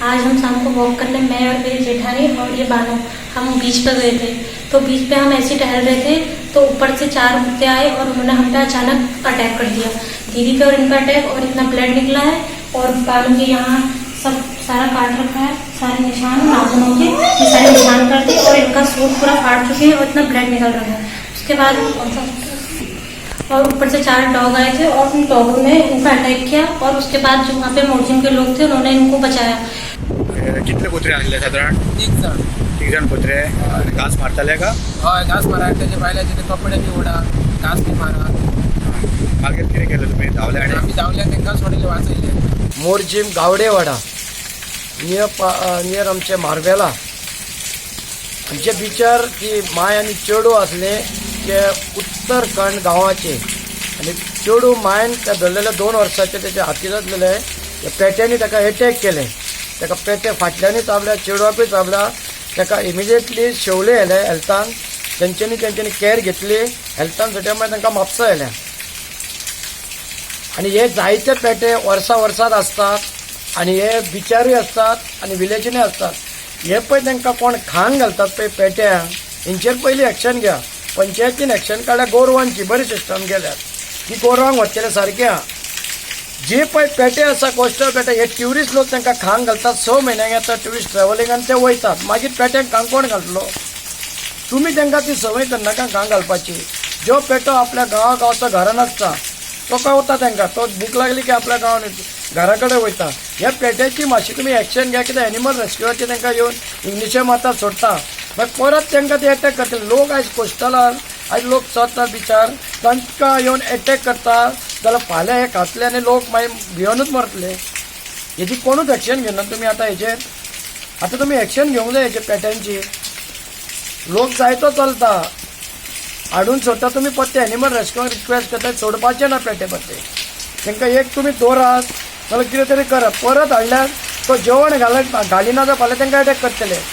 आज हम शाम को वॉक करने, मैं और मेरी जेठानी और ये बानो, हम बीच पे गए थे। तो बीच पे हम ऐसे टहल रहे थे तो ऊपर से 4 कुत्ते आए और उन्होंने हम पे अचानक अटैक कर दिया। दीदी पे और इन पे अटैक, और इतना ब्लड निकला है और बानो के यहाँ सब सारा काट रखा है, सारे निशान नाखूनों के ये सारे निशान करते, और इनका सूट पूरा फाड़ चुके हैं और इतना ब्लड निकल रहा है। उसके बाद और ऊपर से 4 डॉग आए थे और उन डॉगों ने इनका अटैक किया, और उसके बाद जो वहाँ पे मोर्जिम के लोग थे उन्होंने इनको बचाया। कितने कुत्रे आणले साधारण? 3 जण कुत्रे घास मारताले का? हय, घास मारा, त्याचे बायलाचे ते कपडे बी ओढा, घास बी मारा. मागीर कितें केलें तुमी? धांवले आनी आम्ही धावल्या तांकां सोडिल्ले वाचयले. मोर्जीम गावडेवाडा नियर आमचे मार्वेला आमचे बिचार ती माय आनी चेडू असले ते उत्तरखंड गांवाचे, आनी चेडू मायन ते धरलेले 2 वर्साचे त्याचे हाती जातलेले. त्या पेट्यांनी ताका अटॅक केले, ताका पेटे फाटल्यानूय चाबल्या, चेडवाकूय चाबला. ताका इमिजिएटली शेवले व्हेले हेल्थान. तेंच्यांनी कॅर घेतली हेल्थान, सगळ्या मागीर तांकां म्हापसा व्हेल्या. आणि हे जायते पेटे वर्सांत असतात, आणि हे बिचारूय असतात आणि विलेजीनूय असतात. हे पळय तांकां कोण खांग घालतात पळय पेट्या, हेंचेर पयलीं एक्शन घ्या. पंचायतीन एक्शन काडल्या गोरवांची बरी सिस्टम केल्यात की गोरवांक वचचेले सारके आहा. जे पळय पेटे आसा कोस्टल पेटे, हे ट्युरिस्ट लोक तांकां खांग घालतात. 6 म्हयन्यांक येतात ट्युरिस्ट ट्रॅव्हलिंगान, ते वयतात. मागीर पेट्यांक खांग कोण घालतलो? तुमी तांकां ती संवय करनाका खांग घालपाची. जो पेटो आपल्या गांवाचो घरान आसता तो वता तांकां, तो भूक लागली की आपल्या गांवान घरा कडेन वयता. ह्या पेट्याची मातशी तुमी एक्शन घ्या, कित्याक एनिमल रेस्क्यूवाचे तांकां येवन इंग्लिशे मारतात सोडटा, मागीर परत तांकां ते अटॅक करतले. लोक आयज कोस्टलार आयज लोक चलता बिचार, तांकां येवन अटॅक करता जाल्यार फाल्यां हे खातले आनी लोक मागीर भिवनूच मरतले. हेची कोणूच एक्शन घेना तुमी. आतां तुमी एक्शन घेवंक जाय हेचे पेट्यांची. लोक जायतो चलता, हाडून सोडटा तुमी, पत्ते एनिमल रेस्क्यूवाक रिक्वेस्ट करता सोडपाचे ना पेटे पत्ते. तांकां एक तुमी दवरात नाल्यार कितें तरी करात. परत हाडल्यार तो जेवण घालिना जाल्यार फाल्यां तांकां अटॅक करतले.